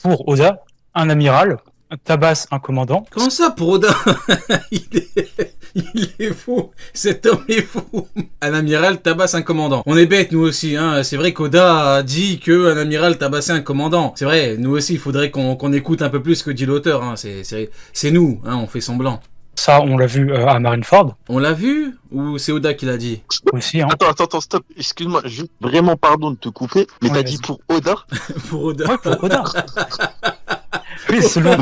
pour Oda, un amiral tabasse un commandant. Comment ça pour Oda? il est fou. Cet homme est fou. Un amiral tabasse un commandant. On est bêtes nous aussi. Hein. C'est vrai qu'Oda a dit qu'un amiral tabassait un commandant. C'est vrai, nous aussi, il faudrait qu'on écoute un peu plus ce que dit l'auteur. Hein. C'est nous, hein, on fait semblant. Ça, on l'a vu à Marineford. On l'a vu ou c'est Oda qui l'a dit? Aussi, hein. Attends, stop. Excuse-moi, juste vraiment pardon de te couper, mais Ouais, t'as vas-y. dit pour Oda. Pour Oda. Ouais, pour Oda. Oui, selon...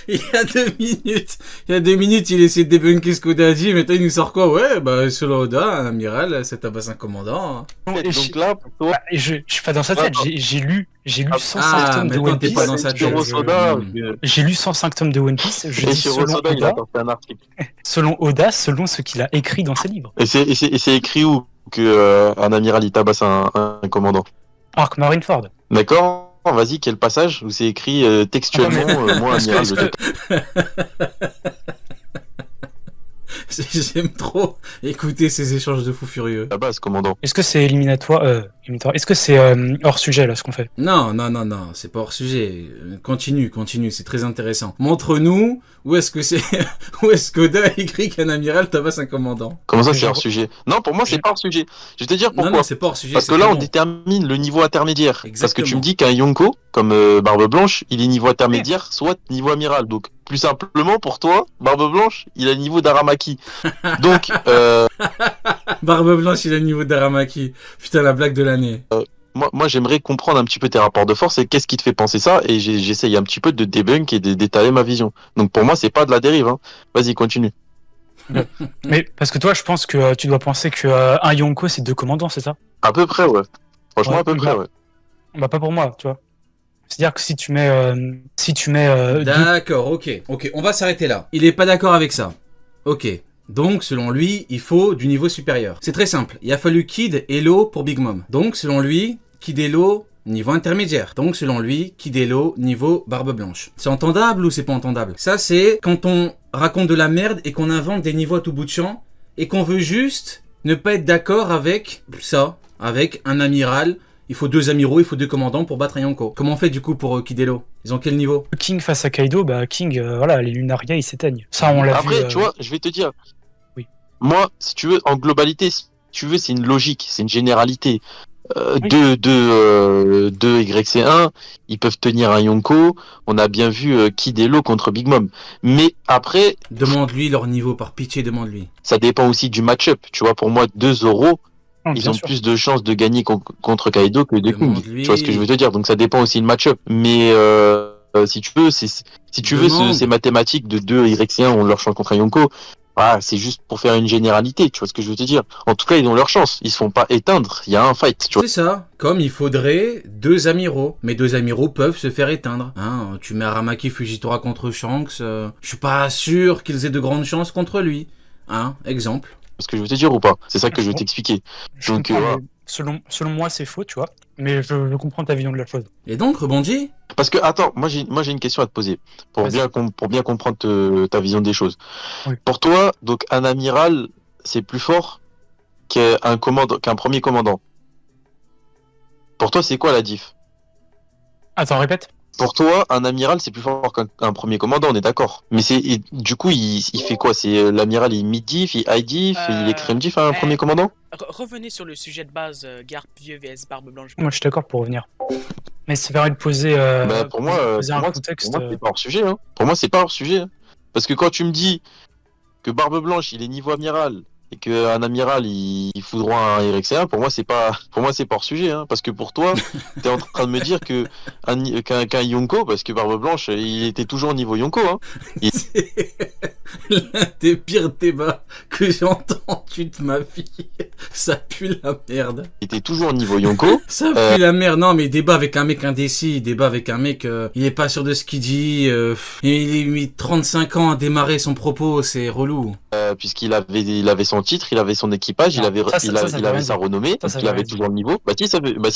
Il y a 2 minutes, il essaie de débunker ce qu'Oda a dit, maintenant il nous sort quoi? Ouais, bah selon Oda, un amiral, ça tabasse un commandant. Et Donc là, pour toi, je suis pas dans sa tête, j'ai lu 105 tomes de maintenant One t'es Piece. pas dans sa tête. J'ai lu 105 tomes de One Piece, je et dis sur selon Osoda, il a Oda, sorti un article. selon ce qu'il a écrit dans ses livres. Et c'est écrit où que un amiral il tabasse un commandant. Arc Marineford. D'accord. Vas-y, quel passage où c'est écrit textuellement moi amiral est-ce je que- J'aime trop écouter ces échanges de fous furieux. tabasse commandant. Est-ce que c'est éliminatoire Est-ce que c'est hors sujet là ce qu'on fait? Non, c'est pas hors sujet. Continue, c'est très intéressant. Montre-nous où est-ce que c'est, où est-ce qu'Oda a écrit qu'un amiral tabasse un commandant. Comment ça Mais c'est je- hors sujet? Non, pour moi c'est pas hors sujet. Je vais te dire pourquoi. Non, c'est pas hors sujet. Parce que c'est là, très on bon. détermine le niveau intermédiaire. Parce que tu Exactement. me dis qu'un Yonko, comme Barbe Blanche, il est niveau intermédiaire, soit niveau amiral. Donc, plus simplement, pour toi, Barbe Blanche, il a le niveau d'Aramaki. Donc, Barbe Blanche, il a le niveau d'Aramaki. Putain, la blague de l'année. moi j'aimerais comprendre un petit peu tes rapports de force et qu'est-ce qui te fait penser ça. Et j'essaye un petit peu de débunk et d'étaler ma vision. Donc, pour moi, c'est pas de la dérive. Hein. Vas-y, continue. Mais parce que toi, je pense que tu dois penser que un Yonko c'est 2 commandants, c'est ça? À peu près, ouais. Franchement, Ouais, à peu près, ouais. Bah pas pour moi, tu vois. C'est-à-dire que si tu mets deux- D'accord, ok, on va s'arrêter là. Il est pas d'accord avec ça. Ok. Donc, selon lui, il faut du niveau supérieur. C'est très simple. Il a fallu Kid et Law pour Big Mom. Donc, selon lui, Kid et Law, niveau intermédiaire. Donc, selon lui, Kid et Law, niveau Barbe Blanche. C'est entendable ou c'est pas entendable? Ça, c'est quand on raconte de la merde et qu'on invente des niveaux à tout bout de champ et qu'on veut juste ne pas être d'accord avec ça, avec un amiral. Il faut 2 amiraux, il faut 2 commandants pour battre un Yonko. Comment on fait du coup pour Kid et Law? Ils ont quel niveau? King face à Kaido, bah King, voilà, les Lunaria ils s'éteignent. Ça on l'a vu. Après, tu vois, je vais te dire. Oui. Moi, si tu veux, en globalité, si tu veux, c'est une logique, c'est une généralité. Oui. Deux YC1, ils peuvent tenir un Yonko. On a bien vu Kid et Law contre Big Mom. Mais après, Demande-lui leur niveau, par pitié, demande-lui. ça dépend aussi du match-up. Tu vois, pour moi, 2 Zoro, Non, ils bien ont sûr. plus de chances de gagner contre Kaido que de King. Demande-lui. Tu vois ce que je veux te dire? Donc ça dépend aussi le match-up. Mais si tu veux, Demande. ces mathématiques de 2 YC1 ont leur chance contre un Yonko. Ah, c'est juste pour faire une généralité, tu vois ce que je veux te dire. En tout cas, ils ont leur chance. Ils se font pas éteindre. Il y a un fight, tu vois. C'est ça. Comme il faudrait 2 amiraux. Mais 2 amiraux peuvent se faire éteindre. Hein, tu mets Aramaki Fujitora contre Shanks. Je suis pas sûr qu'ils aient de grandes chances contre lui. Hein, exemple. Ce que je veux te dire ou pas? C'est ça que je veux t'expliquer. Je Donc, comprends, voilà. mais selon moi c'est faux, tu vois. Mais je comprends ta vision de la chose. Et donc, rebondis. Parce que, attends, moi j'ai une question à te poser. Pour Vas-y. bien comprendre ta vision des choses. Oui. Pour toi, donc, un amiral, c'est plus fort qu'un premier commandant. Pour toi, c'est quoi la diff? Attends, répète. Pour toi, un amiral, c'est plus fort qu'un premier commandant, on est d'accord. Mais du coup, il fait quoi? C'est l'amiral, il mid-diff, il high-diff, il est crème-diff à un premier commandant? Revenez sur le sujet de base, Garp vieux vs Barbe Blanche. Moi je suis d'accord pour revenir. Mais c'est permet de poser, Bah, pour moi, poser un pour contexte. moi, c'est pas hors sujet. Hein. Pour moi, c'est pas hors sujet. Hein. Parce que quand tu me dis que Barbe Blanche, il est niveau amiral et qu'un amiral, il fout droit à un YC1, pour moi, c'est pas hors sujet. Hein. Parce que pour toi, t'es en train de me dire que qu'un Yonko, parce que Barbe Blanche, il était toujours niveau Yonko. Hein. C'est l'un des pires débats que j'ai entendu de ma vie. Ça pue la merde. Il était toujours niveau Yonko. Ça pue la merde. Non, mais débat avec un mec indécis, débat avec un mec, il est pas sûr de ce qu'il dit, il est mis 35 ans à démarrer son propos, c'est relou. Puisqu'il avait son titre, il avait son équipage, il Non, avait, ça veut il rien avait sa dire. renommée, Ça il veut avait rien toujours le niveau. Bah si,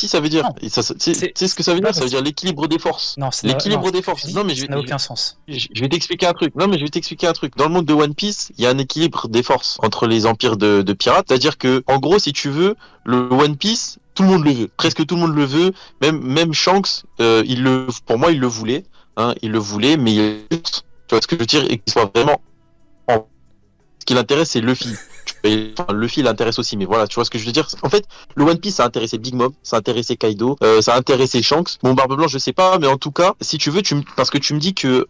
ça veut dire. Non. Et ça, tu sais ce que ça veut Non, dire? Ça veut dire l'équilibre des forces. Non, ça L'équilibre non, des ce que forces. tu dis, Non, mais ça n'a aucun sens. je vais t'expliquer un truc. Non, mais je vais t'expliquer un truc. Dans le monde de One Piece, il y a un équilibre des forces entre les empires de pirates. C'est-à-dire que, en gros, si tu veux, le One Piece, Tout le monde le veut. Presque tout le monde le veut. Même Shanks, pour moi, il le voulait. Hein, il le voulait, mais tu vois ce que je veux dire, et qu'il soit vraiment en... Ce qui l'intéresse, c'est Luffy. Enfin, Luffy l'intéresse aussi, mais voilà, tu vois ce que je veux dire. En fait, le One Piece, ça a intéressé Big Mom, ça a intéressé Kaido, ça a intéressé Shanks. Bon, Barbe Blanche, je sais pas, mais en tout cas, si tu veux, parce que tu me dis que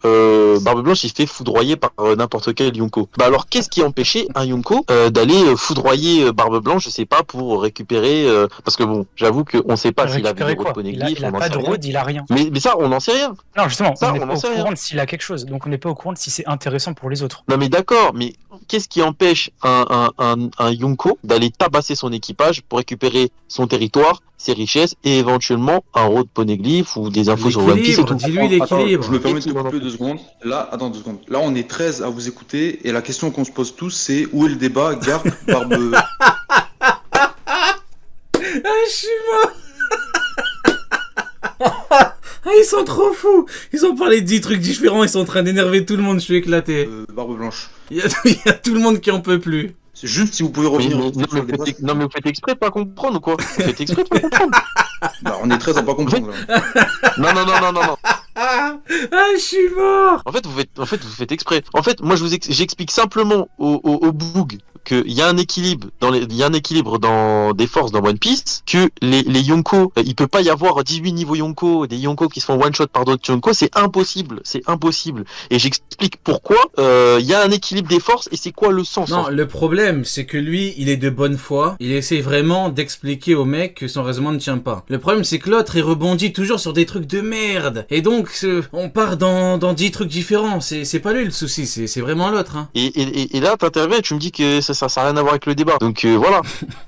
Barbe Blanche, il se fait foudroyer par n'importe quel Yonko. Bah alors, qu'est-ce qui empêchait un Yonko d'aller foudroyer Barbe Blanche, je sais pas, pour récupérer... parce que bon, j'avoue qu'on sait pas s'il avait des Récupérer quoi? poneglyphes, Il a on en pas sait de rien. road, il a rien. Mais ça, on n'en sait rien. Non, justement, Ça, on n'est on pas en au sait rien. courant de s'il a quelque chose, donc on n'est pas au courant de si c'est intéressant pour les autres. Non mais d'accord, mais qu'est-ce qui empêche un Yonko d'aller tabasser son équipage pour récupérer son territoire, ses richesses et éventuellement un road poneglyph ou des infos sur One Piece et L'équilibre, tout. dis-lui l'équilibre. Je me permets de te couper 2 secondes. Là, attends 2 secondes. Là, on est 13 à vous écouter et la question qu'on se pose tous, c'est où est le débat Garp, Barbe... Ah, je suis mort. Ah, ils sont trop fous. Ils ont parlé de 10 trucs différents, ils sont en train d'énerver tout le monde, je suis éclaté. Barbe Blanche. Il y a tout le monde qui en peut plus. C'est juste si vous pouvez Mais, revenir... non, mais vous faites exprès de pas comprendre ou quoi? Vous faites exprès de pas comprendre? Bah, on est 13 à pas comprendre, là. Non. Ah, je suis mort. En fait, vous faites exprès. En fait, moi, j'explique simplement au Boog qu'il y a un équilibre dans des forces dans One Piece, que les Yonko, il peut pas y avoir 18 niveaux Yonko, des Yonko qui se font one shot par d'autres Yonko, c'est impossible. Et j'explique pourquoi il y a un équilibre des forces et c'est quoi le sens. Non, le problème, c'est que lui, il est de bonne foi. Il essaie vraiment d'expliquer au mec que son raisonnement ne tient pas. Le problème, c'est que l'autre, il rebondit toujours sur des trucs de merde. Et donc, on part dans 10 trucs différents. C'est pas lui le souci, c'est vraiment l'autre. Hein. Et là, t'interviens et tu me dis que ça n'a rien à voir avec le débat. Donc voilà,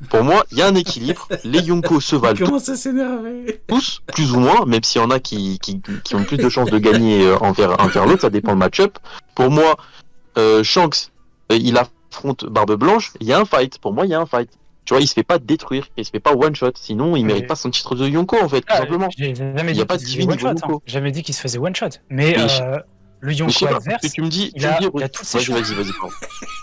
pour moi, il y a un équilibre. Les Yonko se valent Il commence à s'énerver. tous, plus ou moins, même s'il y en a qui ont plus de chances de gagner envers l'autre, ça dépend de match-up. Pour moi, Shanks, il affronte Barbe Blanche, il y a un fight. Pour moi, il y a un fight. Tu vois, il se fait pas détruire, il se fait pas one-shot, sinon il mérite pas son titre de Yonko en fait, tout simplement. J'ai jamais Il dit y a pas qu'il de se faisait divine one shot, Yonko. jamais dit qu'il se faisait one shot. Mais Mais le Mais je Yonko sais pas, adverse, parce que tu me dis, il a toutes ses chances. vas-y, pardon.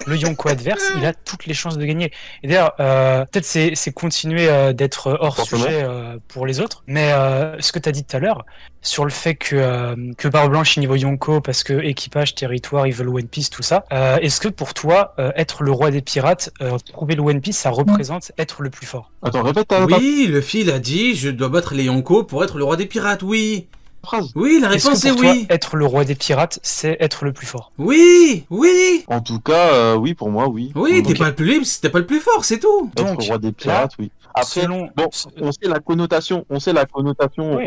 Le Yonko adverse, il a toutes les chances de gagner. Et d'ailleurs, peut-être c'est continuer d'être hors Forcément. sujet pour les autres, mais ce que tu as dit tout à l'heure, sur le fait que Barbe Blanche est niveau Yonko, parce que équipage, territoire, ils veulent One Piece, tout ça, est-ce que pour toi, être le roi des pirates, trouver le One Piece, ça représente être le plus fort? Attends, répète ta Oui, le fil a dit, je dois battre les Yonko pour être le roi des pirates, oui. phrase. Oui, la Est-ce réponse que est pour toi, oui. être le roi des pirates, c'est être le plus fort? Oui, oui. En tout cas, oui, pour moi, oui. Oui, t'es Ok. pas le plus libre, t'es pas le plus fort, c'est tout. Être Donc, roi des pirates, oui. Après, selon... bon, on sait la connotation, Oui.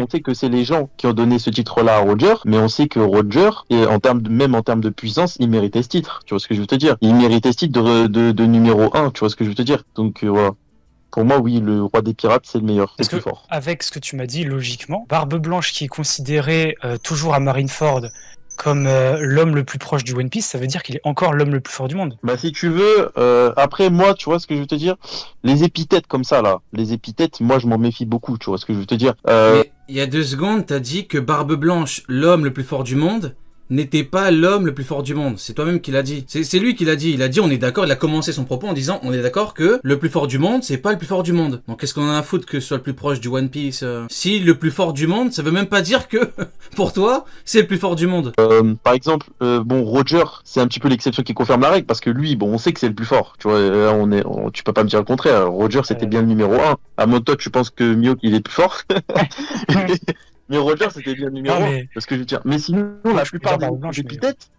on sait que c'est les gens qui ont donné ce titre-là à Roger, mais on sait que Roger, et même en termes de puissance, il méritait ce titre, tu vois ce que je veux te dire. Il méritait ce titre de numéro 1, tu vois ce que je veux te dire. Donc voilà. Pour moi, oui, le roi des pirates, c'est le meilleur, c'est Parce le plus que, fort. avec ce que tu m'as dit, logiquement, Barbe Blanche, qui est considéré toujours à Marineford comme l'homme le plus proche du One Piece, ça veut dire qu'il est encore l'homme le plus fort du monde. Bah si tu veux, après moi, tu vois ce que je veux te dire, les épithètes comme ça là, les épithètes, moi je m'en méfie beaucoup, tu vois ce que je veux te dire. Mais il y a 2 secondes, t'as dit que Barbe Blanche, l'homme le plus fort du monde, n'était pas l'homme le plus fort du monde. C'est toi-même qui l'a dit. C'est lui qui l'a dit. Il a dit, on est d'accord, il a commencé son propos en disant, on est d'accord que le plus fort du monde, c'est pas le plus fort du monde. Donc qu'est-ce qu'on en a à foutre que ce soit le plus proche du One Piece Si le plus fort du monde, ça veut même pas dire que, pour toi, c'est le plus fort du monde. Par exemple, bon, Roger, c'est un petit peu l'exception qui confirme la règle, parce que lui, bon, on sait que c'est le plus fort, tu vois, là, tu peux pas me dire le contraire, Roger c'était bien le numéro 1, à moins que toi tu penses que Mihawk il est plus fort, mais Roger c'était bien le numéro Non, 1, mais- parce que je veux dire, mais sinon, la je peux plupart dire des Barbe Blanche, mais- épithètes,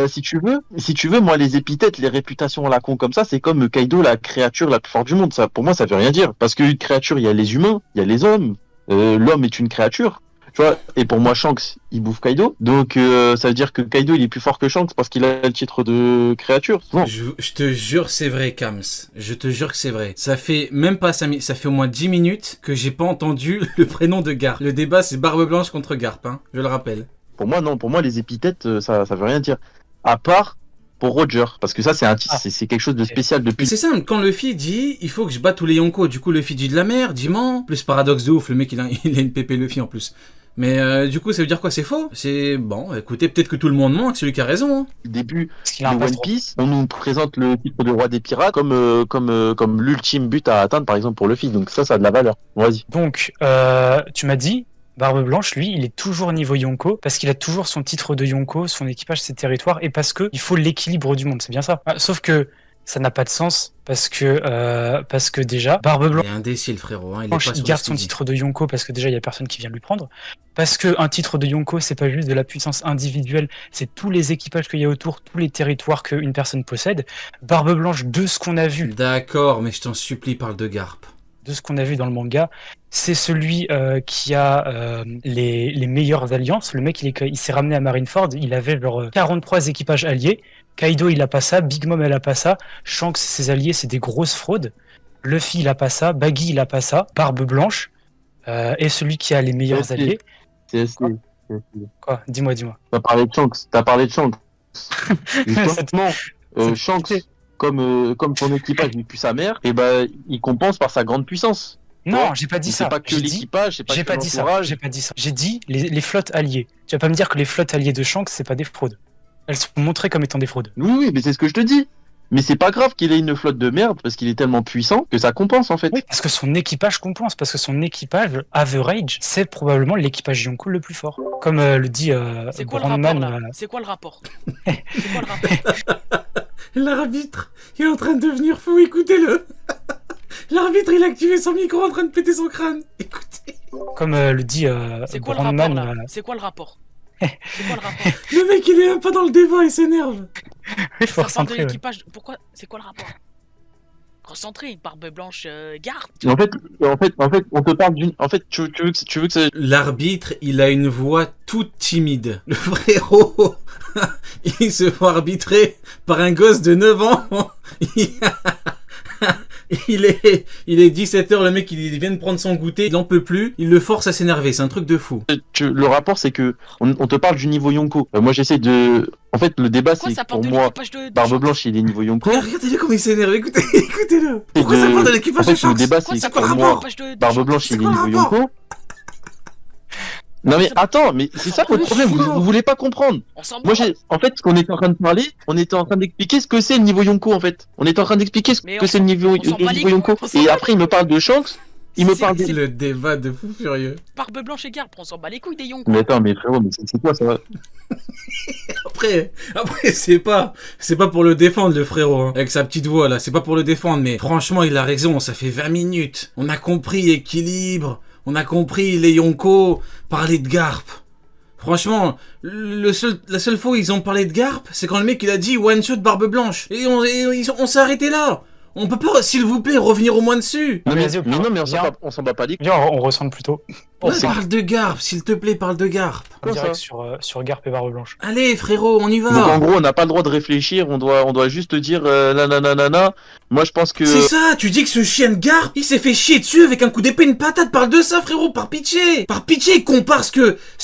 si tu veux, moi les épithètes, les réputations à la con comme ça, c'est comme Kaido, la créature la plus forte du monde, ça, pour moi ça veut rien dire, parce qu'une créature, il y a les humains, il y a les hommes, l'homme est une créature. Tu vois, et pour moi, Shanks, il bouffe Kaido. Donc, ça veut dire que Kaido, il est plus fort que Shanks parce qu'il a le titre de créature. Non. Je te jure, c'est vrai, Kams. Je te jure que c'est vrai. Ça fait même pas 5 minutes, ça fait au moins 10 minutes que j'ai pas entendu le prénom de Garp. Le débat, c'est Barbe Blanche contre Garp, hein. Je le rappelle. Pour moi, non. Pour moi, les épithètes, ça veut rien dire. À part pour Roger. Parce que ça, c'est c'est quelque chose de spécial Mais depuis. c'est simple, quand Luffy dit il faut que je batte tous les Yonko, du coup Luffy dit de la merde, dit ment. Plus paradoxe de ouf, le mec il a une PP Luffy en plus. Mais du coup, ça veut dire quoi? C'est faux? C'est bon, écoutez, peut-être que tout le monde ment, que celui qui a raison. Hein. Au début Parce qu'il de a un One passe-droit. Piece, on nous présente le titre de roi des pirates comme l'ultime but à atteindre, par exemple, pour Luffy. Donc ça a de la valeur. Vas-y. Donc, tu m'as dit, Barbe Blanche, lui, il est toujours niveau Yonko, parce qu'il a toujours son titre de Yonko, son équipage, ses territoires, et parce que il faut l'équilibre du monde, c'est bien ça. Sauf que ça n'a pas de sens, parce que déjà, Barbe Il Blanche, est indécis, le frérot. Hein. Il est pas il sur garde ce son qu'il dit. titre de Yonko, parce que déjà, il y a personne qui vient lui prendre. Parce que un titre de Yonko, c'est pas juste de la puissance individuelle, c'est tous les équipages qu'il y a autour, tous les territoires qu'une personne possède. Barbe Blanche, de ce qu'on a vu, D'accord, mais je t'en supplie, parle de Garp. de ce qu'on a vu dans le manga, c'est celui qui a les meilleures alliances. Le mec, il s'est ramené à Marineford, il avait genre 43 équipages alliés. Kaido, il a pas ça. Big Mom, elle a pas ça. Shanks, ses alliés, c'est des grosses fraudes. Luffy, il a pas ça. Baggy, il a pas ça. Barbe Blanche est celui qui a les meilleurs Merci. alliés. C'est assez. Quoi? Dis-moi. T'as parlé de Shanks. Justement, Shanks, comme son équipage n'est plus sa mère, et ben il compense par sa grande puissance. Non, j'ai pas dit Donc, ça. c'est pas que J'ai dit- l'équipage, c'est pas J'ai que pas dit ça. l'entourage. J'ai pas dit ça. J'ai dit les flottes alliées. Tu vas pas me dire que les flottes alliées de Shanks, c'est pas des fraudes. Elles sont montrées comme étant des fraudes. Oui, mais c'est ce que je te dis. Mais c'est pas grave qu'il ait une flotte de merde parce qu'il est tellement puissant que ça compense en fait. Oui, parce que son équipage compense, parce que son équipage, average, c'est probablement l'équipage Yonko le plus fort. Comme le dit C'est quoi le rapport Brandman. là C'est quoi le rapport C'est quoi le rapport L'arbitre, il est en train de devenir fou, écoutez-le. L'arbitre, il a activé son micro en train de péter son crâne. Écoutez. Comme le dit C'est quoi le rapport là Brandman. C'est quoi le rapport C'est quoi le rapport Le mec, il est même pas dans le débat, il s'énerve. Il Ça faut parle de recentrer. Ouais. l'équipage. Pourquoi C'est quoi le rapport Recentré, Barbe Blanche, garde. En fait, on te parle d'une. En fait, tu veux que ça. L'arbitre, il a une voix toute timide. Le frérot, il se fait arbitrer par un gosse de 9 ans. Il est 17h, le mec, il vient de prendre son goûter, il en peut plus, il le force à s'énerver, c'est un truc de fou. Le rapport, c'est que on te parle du niveau Yonko. Moi, j'essaie de. En fait, le débat, Pourquoi c'est ça que parle pour de moi, l'équipage de Barbe Shanks Blanche, il est niveau Yonko. Regardez-le comment il s'énerve, écoutez-le. Pourquoi ça parle de l'équipage En de fait, le Shanks? débat, Pourquoi c'est ça que parle pour de moi, l'équipage de Barbe Shanks Blanche, C'est il est quoi le niveau rapport Yonko. Non mais attends, mais c'est ça votre problème, vous voulez pas comprendre. On s'en Moi, branle. en fait, ce qu'on était en train de parler, on était en train d'expliquer ce que c'est le niveau Yonko en fait. On était en train d'expliquer ce Mais que on c'est le niveau, s'en bat les Yonko. couilles, on s'en Et bat après, il me parle de Shanks. Il me C'est- parle de. c'est- Le débat de fou furieux. Barbe Blanche et garde, on s'en bat les couilles des Yonko. Mais attends, mais frérot, mais c'est quoi ça? Après c'est pas pour le défendre le frérot, hein, avec sa petite voix là, c'est pas pour le défendre, mais franchement il a raison, ça fait 20 minutes. On a compris équilibre, on a compris les Yonko, parler de Garp. Franchement, la seule fois où ils ont parlé de Garp, c'est quand le mec il a dit one shot Barbe Blanche. Et on s'est arrêté là. On peut pas, s'il vous plaît, revenir au moins dessus. Non, mais, vas-y, mais non, mais viens. on s'en bat pas les couilles. Viens, on ressemble plutôt. On c'est- parle de Garp, s'il te plaît, parle de Garp. En Quoi, direct ça sur Garp et Barbe Blanche. Allez frérot, on y va. Donc en gros, on n'a pas le droit de réfléchir, on doit juste dire nanana. Moi, je pense que. C'est ça, tu dis que ce chien de Garp, il s'est fait chier dessus avec un coup d'épée, une patate, parle de ça frérot, par pitié. Par pitié, compare ce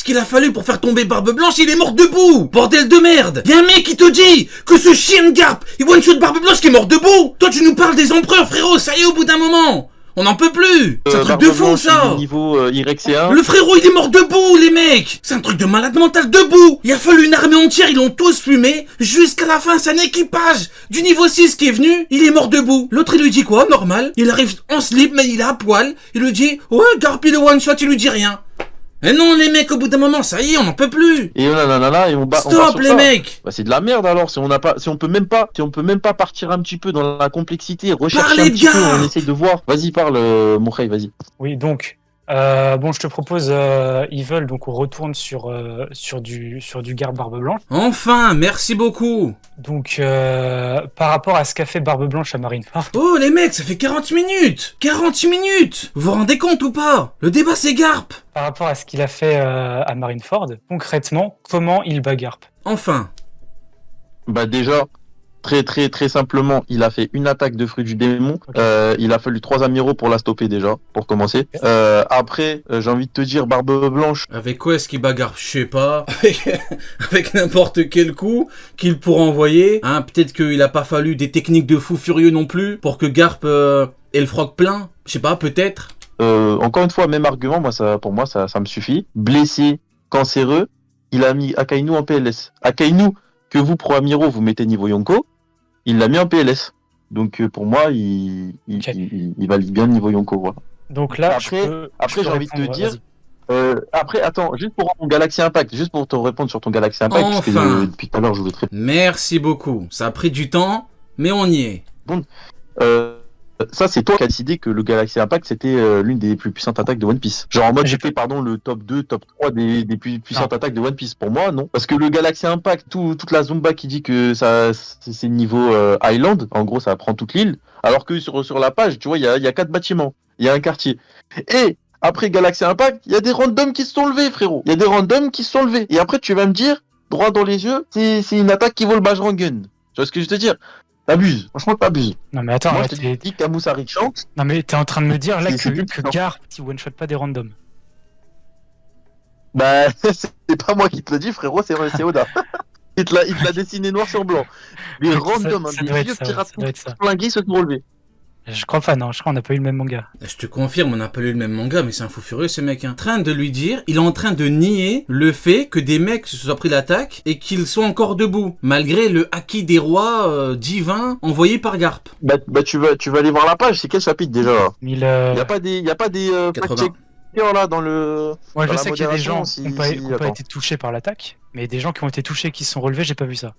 qu'il a fallu pour faire tomber Barbe Blanche, il est mort debout. Bordel de merde. Y'a un mec qui te dit que ce chien de Garp, il one shot Barbe Blanche qui est mort debout. Toi tu nous parles des empereurs frérot, ça y est au bout d'un moment. On n'en peut plus. C'est un truc Barbe de fou Blanche, il ça. est niveau Irexéen. Le frérot il est mort debout les mecs. C'est un truc de malade mental debout. Il a fallu une armée entière, ils l'ont tous fumé. Jusqu'à la fin c'est un équipage du niveau 6 qui est venu. Il est mort debout. L'autre il lui dit quoi? Normal. Il arrive en slip mais il est à poil. Il lui dit ouais Garp il est one shot, il lui dit rien. Mais non les mecs au bout d'un moment ça y est on n'en peut plus. Et nanana, et on bat Stop sur les ça. mecs. Bah, c'est de la merde alors si on peut même pas partir un petit peu dans la complexité, rechercher Parlez un de petit peu, Garp. on essaye de voir. Vas-y parle Moukhay, vas-y. Oui, donc, bon, je te propose Evil, donc on retourne sur du Garp Barbe Blanche. Enfin merci beaucoup. Donc, par rapport à ce qu'a fait Barbe Blanche à Marineford, Oh les mecs ça fait 40 minutes. 40 minutes. Vous vous rendez compte ou pas? Le débat c'est Garp. par rapport à ce qu'il a fait à Marineford, concrètement, comment il bat Garp? Enfin. Bah déjà très simplement, il a fait une attaque de fruit du démon. Ok. Il a fallu 3 amiraux pour la stopper déjà, pour commencer. Après, j'ai envie de te dire Barbe Blanche. Avec quoi est-ce qu'il bagarre? Je sais pas. Avec n'importe quel coup qu'il pourra envoyer. Hein, peut-être qu'il a pas fallu des techniques de fou furieux non plus pour que Garp ait le froc plein. Je sais pas, peut-être. encore une fois, même argument, moi, pour moi, ça me suffit. Blessé, cancéreux, il a mis Akainu en PLS. Akainu, que vous, pro Amiro, vous mettez niveau Yonko, il l'a mis en PLS. Donc, pour moi, il valide bien le niveau Yonko. Voilà. Donc là, Après, j'ai envie de te répondre, dire. vas-y. Après, attends, juste pour ton Galaxy Impact, juste pour te répondre sur ton Galaxy Impact, parce que Enfin. depuis tout à l'heure, je voulais te répondre. Merci beaucoup. Ça a pris du temps, mais on y est. Ça, c'est toi qui as décidé que le Galaxy Impact, c'était l'une des plus puissantes attaques de One Piece. Genre en mode, J'ai c'était, le top 2, top 3 des plus puissantes attaques de One Piece. Pour moi, non. Parce que le Galaxy Impact, toute la Zumba qui dit que c'est niveau Island, en gros, ça prend toute l'île. Alors que sur la page, tu vois, il y a 4 bâtiments. Il y a un quartier. Et après Galaxy Impact, il y a des randoms qui se sont levés, frérot. Il y a des randoms qui se sont levés. Et après, tu vas me dire, droit dans les yeux, c'est une attaque qui vaut le Bajrangun. Tu vois ce que je veux te dire? T'abuses. Franchement, t'abuses. Non mais attends, Moi, là, je te dis Camus Shanks. non mais t'es en train de me dire là C'est que puissant. Garp, il one-shot pas des randoms. Bah, c'est pas moi qui te le dis, frérot, c'est Oda. Il te l'a dessiné noir sur blanc. Les Ça- randoms, ça des doit être vieux ça, pirates ça doit être ça. flingués se sont relevés. Je crois pas, non, je crois qu'on n'a pas eu le même manga. Je te confirme, on n'a pas lu le même manga, mais c'est un fou furieux ce mec. Hein. En train de lui dire, il est en train de nier le fait que des mecs se soient pris l'attaque et qu'ils sont encore debout, malgré le haki des rois divins envoyé par Garp. Bah, tu vas aller voir la page, c'est quel chapitre déjà là? Mais Y a pas des 80. fact-checkers là dans le. moi dans je la sais qu'il y a des modération, gens qui n'ont pas attends. été touchés par l'attaque, mais des gens qui ont été touchés qui se sont relevés, j'ai pas vu ça.